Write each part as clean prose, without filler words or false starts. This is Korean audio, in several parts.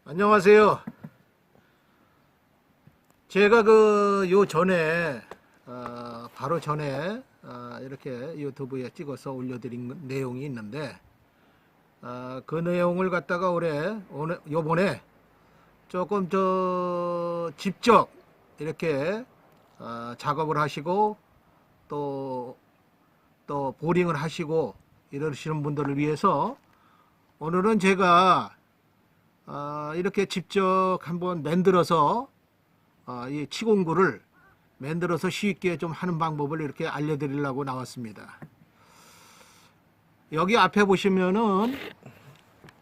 안녕하세요. 제가 요 전에 바로 전에 이렇게 유튜브에 찍어서 올려드린 내용이 있는데 그 내용을 갖다가 요번에 조금 직접 이렇게 작업을 하시고 또 보링을 하시고 이러시는 분들을 위해서 오늘은 제가 이렇게 직접 한번 만들어서 이 치공구를 만들어서 쉽게 좀 하는 방법을 이렇게 알려드리려고 나왔습니다. 여기 앞에 보시면은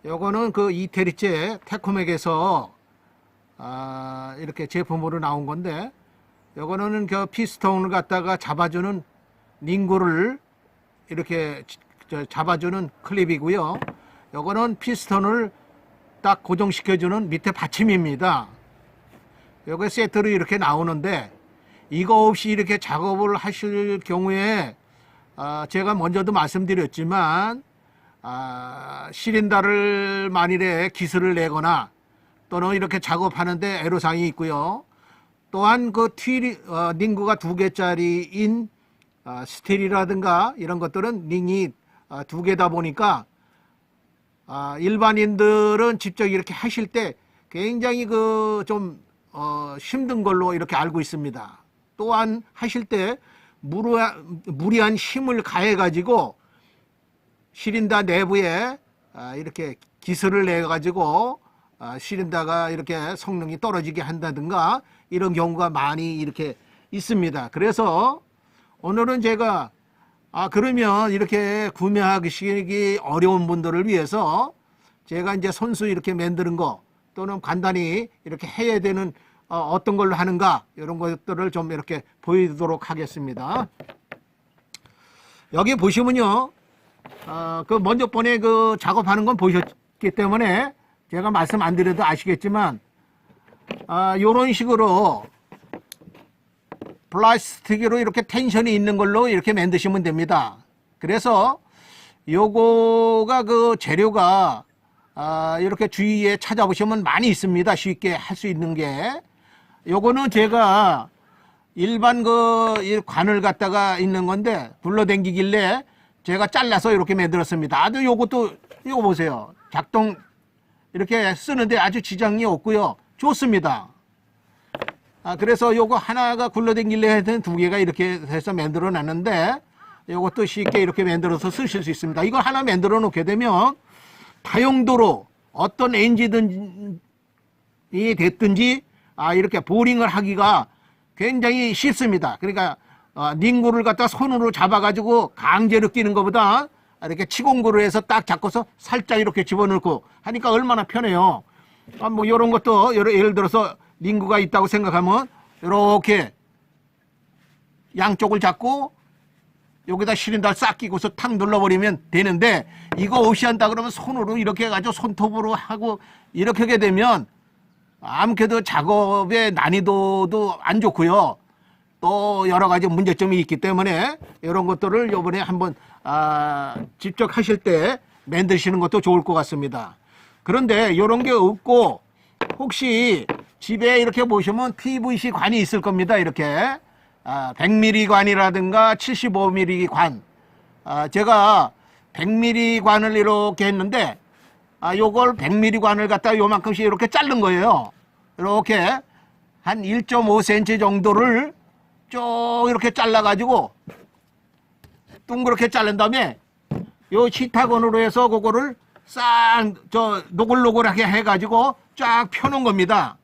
요거는 그 이태리제 테코맥에서 이렇게 제품으로 나온 건데, 요거는 그 피스톤을 갖다가 잡아주는 링구를 이렇게 잡아주는 클립이고요. 요거는 피스톤을 딱 고정시켜주는 밑에 받침입니다. 요게 세트로 이렇게 나오는데, 이거 없이 이렇게 작업을 하실 경우에 제가 먼저도 말씀드렸지만 시린다를 만일에 기스를 내거나 또는 이렇게 작업하는데 애로사항이 있고요. 또한 그 링구가 2개짜리인 스틸이라든가 이런 것들은 링이 2개다 보니까 일반인들은 직접 이렇게 하실 때 굉장히 좀 힘든 걸로 이렇게 알고 있습니다. 또한 하실 때 무리한 힘을 가해 가지고 시린다 내부에 이렇게 기스를 내 가지고 시린다가 이렇게 성능이 떨어지게 한다든가 이런 경우가 많이 이렇게 있습니다. 그래서 오늘은 제가 그러면 이렇게 구매하기 어려운 분들을 위해서 제가 이제 손수 이렇게 만드는 거 또는 간단히 이렇게 해야 되는 어떤 걸로 하는가 이런 것들을 좀 이렇게 보이도록 하겠습니다. 여기 보시면요, 그 먼저 번에 그 작업하는 건 보셨기 때문에 제가 말씀 안 드려도 아시겠지만 요런 식으로 플라스틱으로 이렇게 텐션이 있는 걸로 이렇게 만드시면 됩니다. 그래서 요거가 그 재료가 이렇게 주위에 찾아보시면 많이 있습니다. 쉽게 할 수 있는 게. 요거는 제가 일반 그 관을 갖다가 있는 건데 굴러댕기길래 제가 잘라서 이렇게 만들었습니다. 아주 요것도 이거 보세요. 작동 이렇게 쓰는데 아주 지장이 없고요. 좋습니다. 그래서 요거 하나가 굴러댕길래 해도 2개가 이렇게 해서 만들어 놨는데 요것도 쉽게 이렇게 만들어서 쓰실 수 있습니다. 이거 하나 만들어 놓게 되면 다용도로 어떤 엔진이 됐든지 이렇게 보링을 하기가 굉장히 쉽습니다. 그러니까 링구를 갖다 손으로 잡아가지고 강제로 끼는 것보다 이렇게 치공구를 해서 딱 잡고서 살짝 이렇게 집어넣고 하니까 얼마나 편해요. 뭐 요런 것도 예를 들어서 링구가 있다고 생각하면 이렇게 양쪽을 잡고 여기다 시린다를 싹 끼고서 탁 눌러버리면 되는데, 이거 없이 한다 그러면 손으로 이렇게 해가지고 손톱으로 하고 이렇게 하게 되면 아무래도 작업의 난이도도 안 좋고요. 또 여러 가지 문제점이 있기 때문에 이런 것들을 이번에 한번 직접 하실 때 만드시는 것도 좋을 것 같습니다. 그런데 이런 게 없고 혹시 집에 이렇게 보시면 PVC 관이 있을 겁니다. 이렇게 100mm 관이라든가 75mm 관. 제가 100mm 관을 이렇게 했는데 요걸 100mm 관을 갖다가 요만큼씩 이렇게 자른 거예요. 이렇게 한 1.5cm 정도를 쭉 이렇게 잘라 가지고 둥그렇게 자른 다음에 요 시타건으로 해서 그거를 싹 노골노골하게 해 가지고 쫙 펴놓은 겁니다.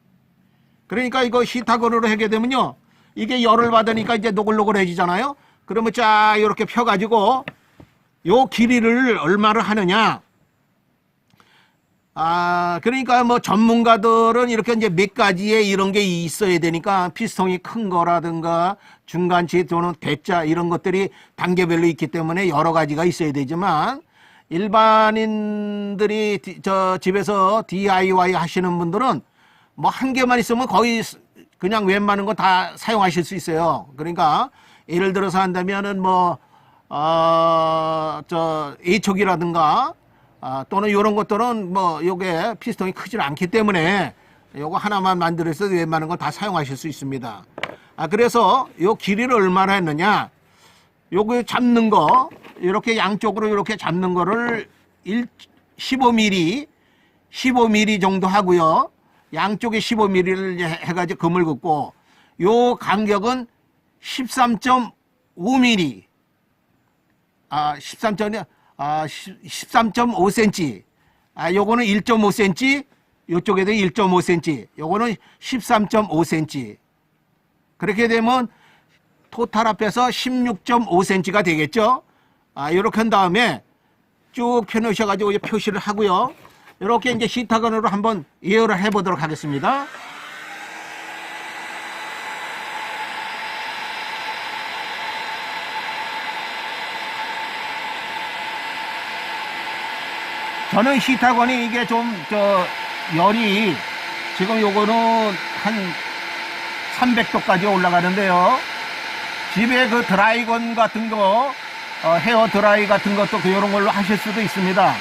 그러니까 이거 시타건으로 하게 되면요, 이게 열을 받으니까 이제 노골노골해지잖아요. 그러면 쫙 이렇게 펴가지고 요 길이를 얼마를 하느냐. 그러니까 뭐 전문가들은 이렇게 이제 몇 가지의 이런 게 있어야 되니까 피스통이 큰 거라든가 중간치 또는 대자 이런 것들이 단계별로 있기 때문에 여러 가지가 있어야 되지만, 일반인들이 집에서 DIY 하시는 분들은 뭐 한 개만 있으면 거의 그냥 웬만한 거 다 사용하실 수 있어요. 그러니까 예를 들어서 한다면은 A촉이라든가 또는 이런 것들은 뭐 요게 피스톤이 크질 않기 때문에 요거 하나만 만들어서 웬만한 건 다 사용하실 수 있습니다. 그래서 요 길이를 얼마나 했느냐, 요거 잡는 거 이렇게 양쪽으로 이렇게 잡는 거를 15mm 정도 하고요. 양쪽에 15mm를 해가지고 금을 긋고, 요 간격은 13.5mm, 13.5cm, 요거는 1.5cm, 요쪽에도 1.5cm, 요거는 13.5cm. 그렇게 되면 토탈 합해서 16.5cm가 되겠죠. 이렇게 한 다음에 쭉 펴놓으셔가지고 표시를 하고요. 이렇게 이제 시타건으로 한번 예열을 해보도록 하겠습니다. 저는 시타건이 이게 좀 열이 지금 요거는 한 300도까지 올라가는데요. 집에 그 드라이건 같은 거, 헤어 드라이 같은 것도 이런 걸로 하실 수도 있습니다.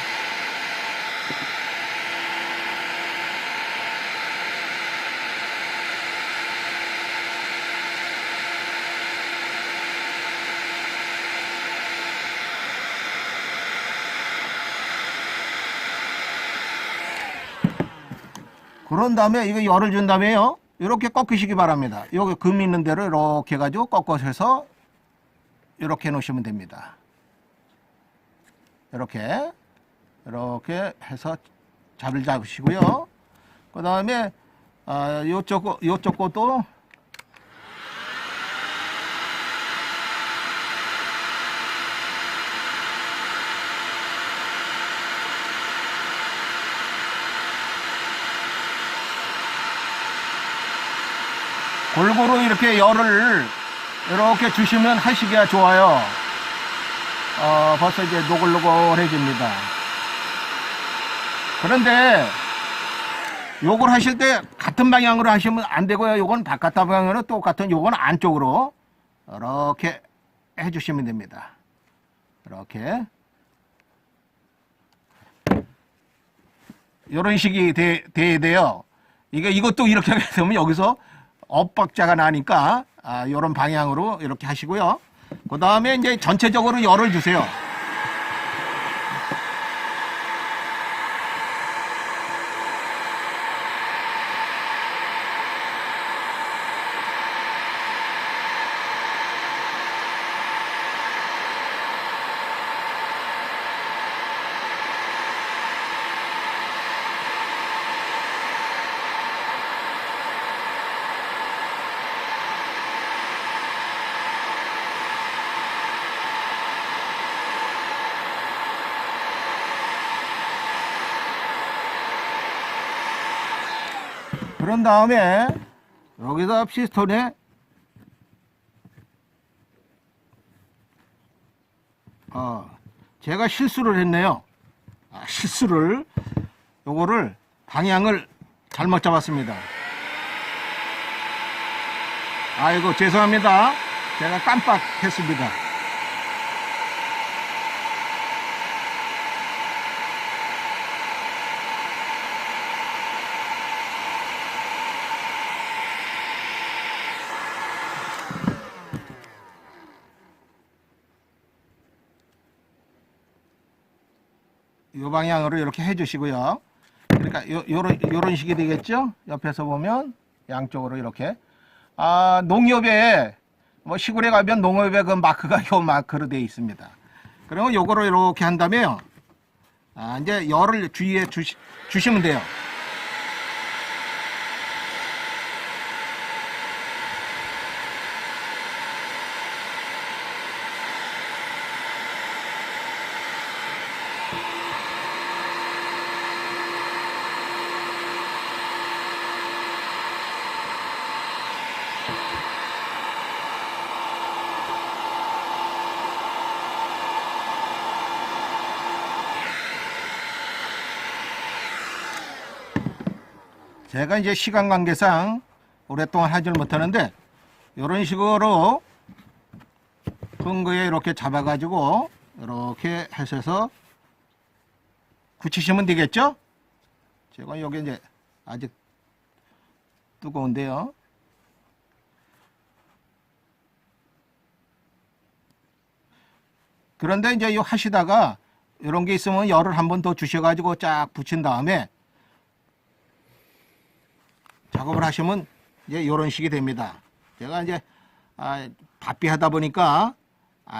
그런 다음에 이거 열을 준 다음에요, 이렇게 꺾으시기 바랍니다. 여기 금 있는 대로 이렇게 해가지고 꺾어서 해서 이렇게 놓으시면 됩니다. 이렇게 해서 잡을 잡으시고요. 그 다음에 요쪽 것도 골고루 이렇게 열을 이렇게 주시면 하시기가 좋아요. 벌써 이제 노글노글해집니다. 그런데 요걸 하실 때 같은 방향으로 하시면 안 되고요. 요건 바깥 방향으로 똑같은, 요건 안쪽으로 이렇게 해주시면 됩니다. 이렇게 이런 식이 돼야 돼요. 이것도 이렇게 하게 되면 여기서 엇박자가 나니까 이런 방향으로 이렇게 하시고요. 그 다음에 이제 전체적으로 열을 주세요. 그런 다음에 여기다 피스톤에 제가 실수를 했네요. 실수를, 요거를 방향을 잘못 잡았습니다. 아이고 죄송합니다. 제가 깜빡했습니다. 이 방향으로 이렇게 해주시고요. 그러니까 요런 식이 되겠죠. 옆에서 보면 양쪽으로 이렇게. 농협에 뭐 시골에 가면 농협에 그 마크가 요 마크로 되어 있습니다. 그러면 요거를 이렇게 한 다음에요. 이제 열을 주위에 주시면 돼요. 제가 이제 시간 관계상 오랫동안 하지를 못하는데 이런 식으로 큰 거에 이렇게 잡아가지고 이렇게 하셔서 굳히시면 되겠죠? 제가 여기 이제 아직 뜨거운데요. 그런데 이제 이 하시다가 이런 게 있으면 열을 한 번 더 주셔가지고 쫙 붙인 다음에 작업을 하시면 이제 이런 식이 됩니다. 제가 이제 바삐 하다 보니까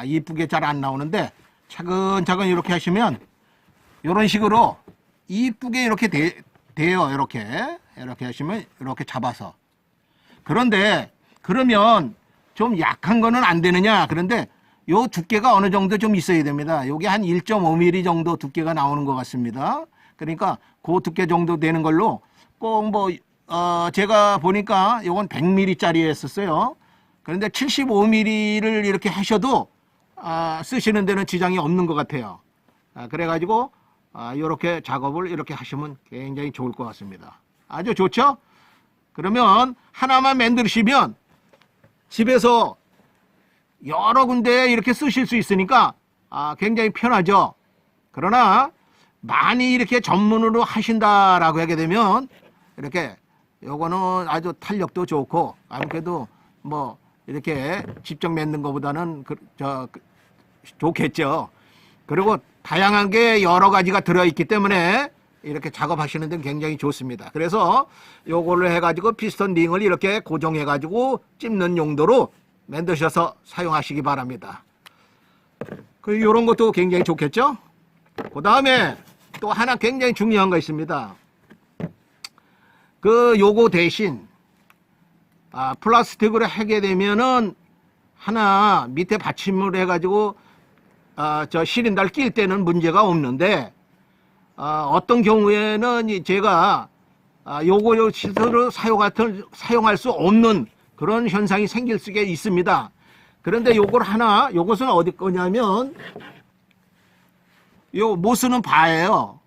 이쁘게 잘 안 나오는데 차근차근 이렇게 하시면 이런 식으로 이쁘게 이렇게 돼요. 이렇게 하시면 이렇게 잡아서. 그런데 그러면 좀 약한 거는 안 되느냐? 그런데 요 두께가 어느 정도 좀 있어야 됩니다. 요게 한 1.5mm 정도 두께가 나오는 것 같습니다. 그러니까 그 두께 정도 되는 걸로 꼭 뭐 제가 보니까 요건 100mm짜리였었어요. 그런데 75mm를 이렇게 하셔도 쓰시는 데는 지장이 없는 것 같아요. 그래가지고 이렇게 작업을 이렇게 하시면 굉장히 좋을 것 같습니다. 아주 좋죠? 그러면 하나만 만드시면 집에서 여러 군데 이렇게 쓰실 수 있으니까 굉장히 편하죠. 그러나 많이 이렇게 전문으로 하신다라고 하게 되면 이렇게 요거는 아주 탄력도 좋고 아무래도 뭐 이렇게 직접 만든 것보다는 좋겠죠. 그리고 다양한 게 여러 가지가 들어있기 때문에 이렇게 작업하시는 데는 굉장히 좋습니다. 그래서 요걸로 해가지고 피스톤 링을 이렇게 고정해가지고 찝는 용도로 만드셔서 사용하시기 바랍니다. 요런 것도 굉장히 좋겠죠? 그 다음에 또 하나 굉장히 중요한 거 있습니다. 요거 대신 플라스틱으로 하게 되면은 하나 밑에 받침을 해가지고 저 시린다를 낄 때는 문제가 없는데 어떤 경우에는 제가 요거 시설을 사용할 수 없는 그런 현상이 생길 수가 있습니다. 그런데 요것은 어디 거냐면 요 못 쓰는 바예요.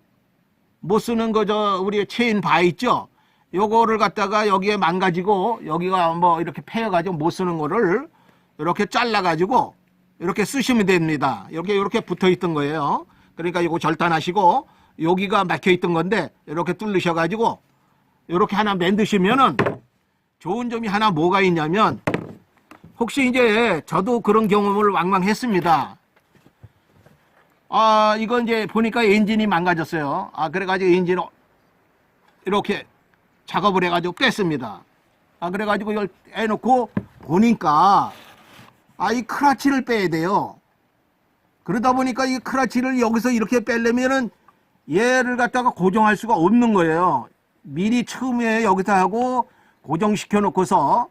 못 쓰는 우리 체인 바 있죠? 요거를 갖다가 여기에 망가지고 여기가 뭐 이렇게 패여가지고 못 쓰는 거를 이렇게 잘라가지고 이렇게 쓰시면 됩니다. 이렇게 붙어 있던 거예요. 그러니까 이거 절단하시고 여기가 막혀 있던 건데 이렇게 뚫으셔가지고 이렇게 하나 만드시면은 좋은 점이 하나 뭐가 있냐면 혹시 이제 저도 그런 경험을 왕왕 했습니다. 이건 이제 보니까 엔진이 망가졌어요. 그래가지고 엔진을 이렇게 작업을 해가지고 뺐습니다. 그래가지고 이걸 해놓고 보니까 이 크라치를 빼야 돼요. 그러다 보니까 이 크라치를 여기서 이렇게 빼려면은 얘를 갖다가 고정할 수가 없는 거예요. 미리 처음에 여기서 하고 고정시켜 놓고서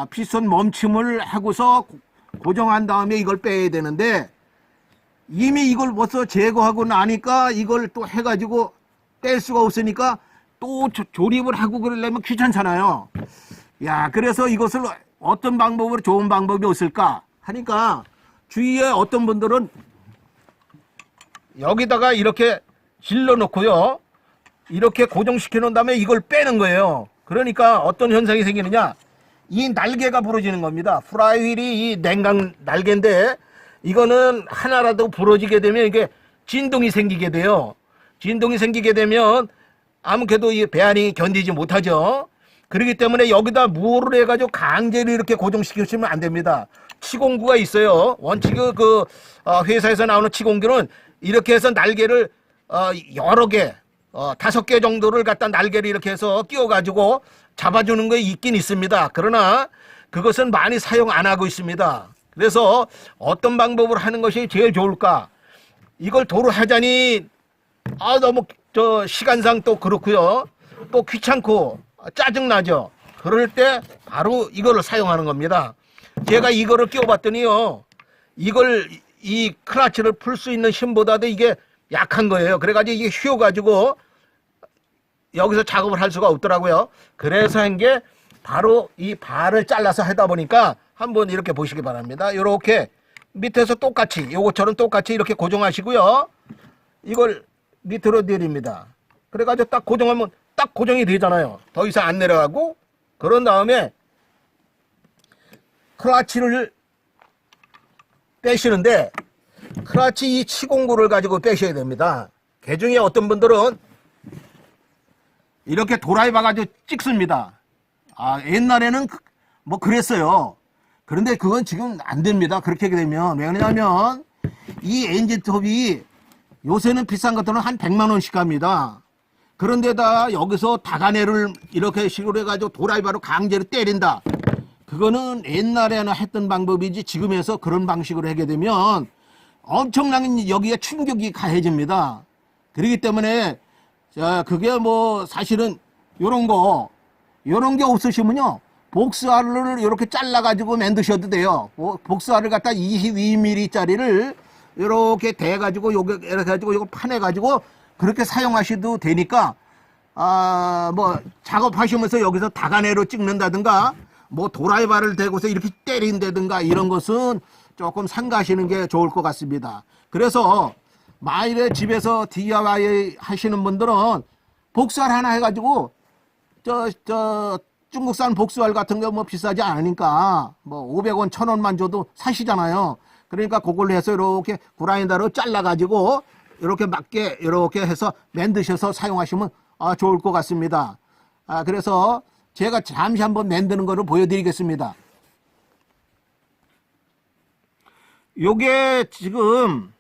피스톤 멈춤을 하고서 고정한 다음에 이걸 빼야 되는데 이미 이걸 벌써 제거하고 나니까 이걸 또 해가지고 뺄 수가 없으니까 또 조립을 하고 그러려면 귀찮잖아요. 그래서 이것을 어떤 방법으로 좋은 방법이 없을까 하니까 주위에 어떤 분들은 여기다가 이렇게 질러 놓고요. 이렇게 고정시켜 놓은 다음에 이걸 빼는 거예요. 그러니까 어떤 현상이 생기느냐. 이 날개가 부러지는 겁니다. 프라이휠이 이 냉각 날개인데 이거는 하나라도 부러지게 되면 이게 진동이 생기게 돼요. 진동이 생기게 되면 아무래도 이 배아링이 견디지 못하죠. 그렇기 때문에 여기다 무호를 해가지고 강제로 이렇게 고정시키시면 안 됩니다. 치공구가 있어요. 원칙은 회사에서 나오는 치공구는 이렇게 해서 날개를 여러 개, 5개 정도를 갖다 날개를 이렇게 해서 끼워가지고 잡아주는 게 있긴 있습니다. 그러나 그것은 많이 사용 안 하고 있습니다. 그래서 어떤 방법으로 하는 것이 제일 좋을까? 이걸 도로 하자니 너무 시간상 또 그렇고요. 또 귀찮고 짜증나죠. 그럴 때 바로 이거를 사용하는 겁니다. 제가 이거를 끼워봤더니요. 이 클러치를 풀 수 있는 힘보다도 이게 약한 거예요. 그래가지고 이게 휘어가지고 여기서 작업을 할 수가 없더라고요. 그래서 한 게 바로 이 발을 잘라서 하다 보니까 한번 이렇게 보시기 바랍니다. 이렇게 밑에서 똑같이 요것처럼 똑같이 이렇게 고정하시고요. 이걸 밑으로 내립니다. 그래가지고 딱 고정하면 딱 고정이 되잖아요. 더 이상 안 내려가고. 그런 다음에 클러치를 빼시는데 클러치 이 치공구를 가지고 빼셔야 됩니다. 그 중에 어떤 분들은 이렇게 도라이 봐가지고 찍습니다. 옛날에는 뭐 그랬어요. 그런데 그건 지금 안 됩니다. 그렇게 되면. 왜냐하면 이 엔진톱이 요새는 비싼 것들은 한 100만 원씩 갑니다. 그런데다 여기서 다가내를 이렇게 식으로 해가지고 도라이바로 강제로 때린다. 그거는 옛날에는 했던 방법이지 지금에서 그런 방식으로 하게 되면 엄청난 여기에 충격이 가해집니다. 그렇기 때문에 그게 뭐 사실은 요런 게 없으시면요. 복수알을 이렇게 잘라가지고 만드셔도 돼요. 복수알을 갖다 22mm 짜리를 이렇게 대가지고 요게 이렇게 해가지고 요거 파내가지고 그렇게 사용하셔도 되니까 뭐 작업하시면서 여기서 다가내로 찍는다든가 뭐 도라이바를 대고서 이렇게 때린다든가 이런 것은 조금 삼가하시는 게 좋을 것 같습니다. 그래서 만일에 집에서 DIY 하시는 분들은 복수알 하나 해가지고 중국산 복수알 같은 거 뭐 비싸지 않으니까 뭐 500원, 1000원만 줘도 사시잖아요. 그러니까 그걸로 해서 이렇게 그라인더로 잘라가지고 이렇게 맞게 이렇게 해서 만드셔서 사용하시면 좋을 것 같습니다. 그래서 제가 잠시 한번 만드는 거를 보여드리겠습니다. 요게 지금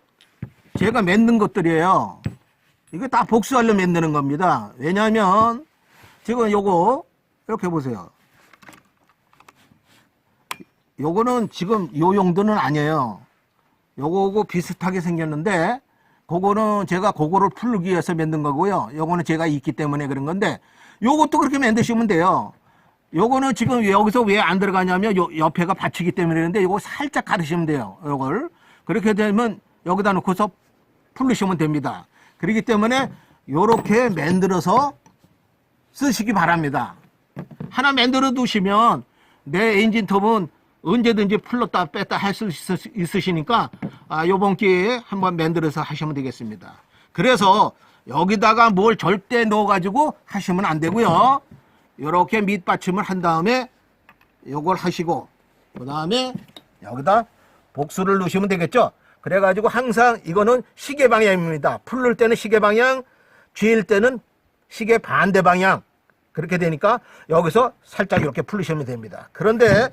제가 만든 것들이에요. 이게 다 복수알로 만드는 겁니다. 왜냐하면 지금 요거 이렇게 보세요. 요거는 지금 요 용도는 아니에요. 요거하고 비슷하게 생겼는데 그거는 제가 그거를 풀기 위해서 만든 거고요. 요거는 제가 있기 때문에 그런 건데 요것도 그렇게 만드시면 돼요. 요거는 지금 여기서 왜 안 들어가냐면 요 옆에가 받치기 때문에 그런데 요거 살짝 가르시면 돼요. 요걸 그렇게 되면 여기다 놓고서 풀으시면 됩니다. 그렇기 때문에 요렇게 만들어서 쓰시기 바랍니다. 하나 만들어 두시면 내 엔진톱은 언제든지 풀렀다 뺐다 할 수 있으시니까 요번 기회에 한번 만들어서 하시면 되겠습니다. 그래서 여기다가 뭘 절대 넣어 가지고 하시면 안 되고요. 이렇게 밑받침을 한 다음에 요걸 하시고 그 다음에 여기다 복수를 넣으시면 되겠죠. 그래 가지고 항상 이거는 시계 방향입니다. 풀을 때는 시계 방향, 쥘 때는 시계 반대 방향. 그렇게 되니까 여기서 살짝 이렇게 풀으시면 됩니다. 그런데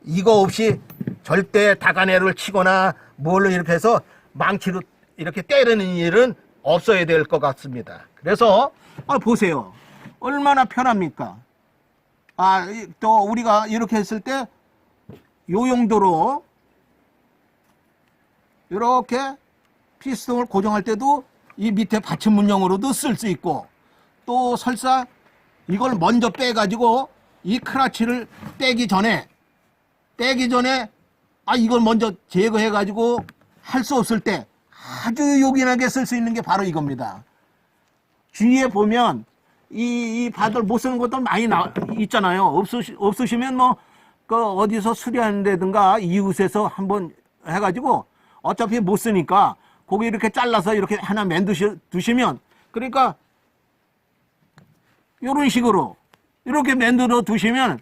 이거 없이 절대 다가내를 치거나 뭘로 이렇게 해서 망치로 이렇게 때리는 일은 없어야 될 것 같습니다. 그래서 보세요. 얼마나 편합니까? 또 우리가 이렇게 했을 때 요 용도로 이렇게 피스톤을 고정할 때도 이 밑에 받침 문형으로도 쓸 수 있고 또 설사 이걸 먼저 빼가지고 이 크라치를 떼기 전에 이걸 먼저 제거해가지고 할 수 없을 때 아주 요긴하게 쓸 수 있는 게 바로 이겁니다. 주위에 보면 이 바들 못 쓰는 것들 많이 있잖아요. 없으시면 뭐 어디서 수리하는데든가 이웃에서 한번 해가지고 어차피 못 쓰니까 고기 이렇게 잘라서 이렇게 하나 두시면 그러니까 이런 식으로 이렇게 만들어 두시면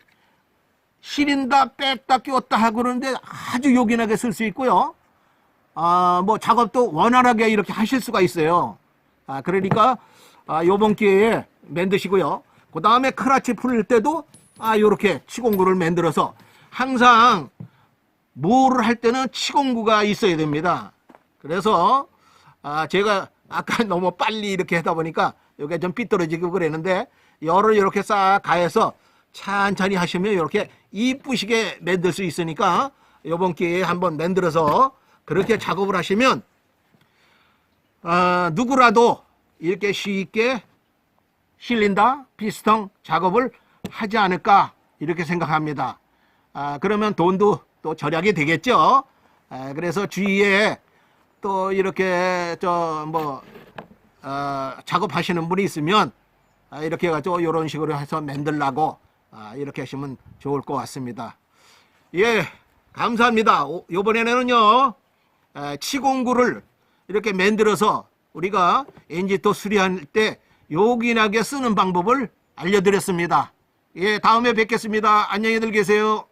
시린다 뺐다 끼웠다 하고 그러는데 아주 요긴하게 쓸 수 있고요. 뭐 작업도 원활하게 이렇게 하실 수가 있어요. 그러니까 요번 기회에 만드시고요. 그 다음에 크라치 풀릴 때도 요렇게 치공구를 만들어서 항상 뭐를 할 때는 치공구가 있어야 됩니다. 그래서 제가 아까 너무 빨리 이렇게 하다 보니까 여기가 좀 삐뚤어지고 그랬는데 열을 이렇게 싹 가해서 천천히 하시면 이렇게 이쁘시게 만들 수 있으니까 이번 기회에 한번 만들어서 그렇게 작업을 하시면 누구라도 이렇게 쉽게 실린다 피스톤 작업을 하지 않을까 이렇게 생각합니다. 그러면 돈도 또 절약이 되겠죠. 그래서 주위에 또 이렇게 작업하시는 분이 있으면 이렇게 해가지고 이런 식으로 해서 만들라고 이렇게 하시면 좋을 것 같습니다. 예, 감사합니다. 이번에는요 치공구를 이렇게 만들어서 우리가 엔진톱 수리할 때 요긴하게 쓰는 방법을 알려드렸습니다. 예, 다음에 뵙겠습니다. 안녕히들 계세요.